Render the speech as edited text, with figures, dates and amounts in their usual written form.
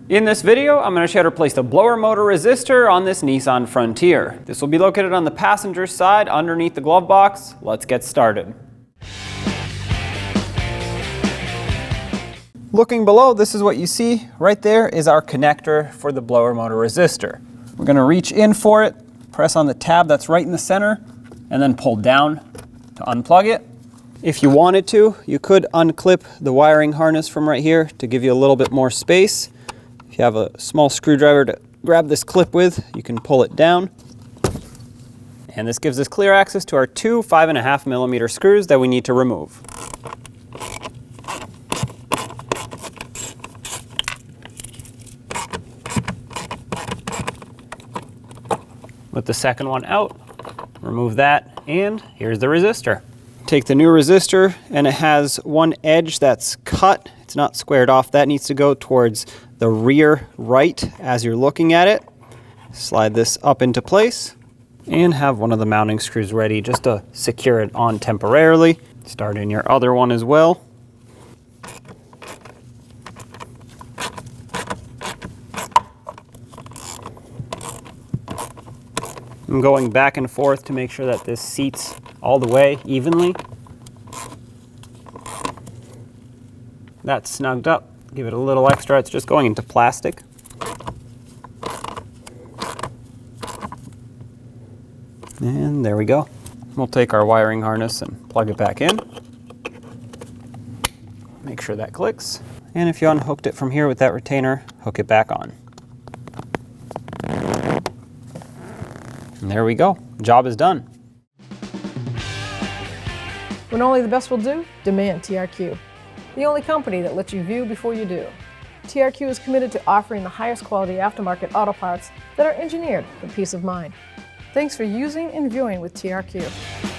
In this video, I'm going to show you how to place the blower motor resistor on this Nissan Frontier. This will be located on the passenger side underneath the glove box. Let's get started. Looking below, this is what you see. Right there is our connector for the blower motor resistor. We're going to reach in for it, press on the tab that's right in the center, and then pull down to unplug it. If you wanted to, you could unclip the wiring harness from right here to give you a little bit more space. If you have a small screwdriver to grab this clip with, you can pull it down. And this gives us clear access to our two 5.5mm screws that we need to remove. With the second one out, remove that, and here's the resistor. Take the new resistor, and it has one edge that's cut. It's not squared off. That needs to go towards the rear right as you're looking at it. Slide this up into place and have one of the mounting screws ready just to secure it on temporarily. Start in your other one as well. I'm going back and forth to make sure that this seats all the way evenly. That's snugged up. Give it a little extra. It's just going into plastic. And there we go. We'll take our wiring harness and plug it back in. Make sure that clicks. And if you unhooked it from here with that retainer, hook it back on. And there we go. Job is done. When only the best will do, demand TRQ. The only company that lets you view before you do. TRQ is committed to offering the highest quality aftermarket auto parts that are engineered for peace of mind. Thanks for using and viewing with TRQ.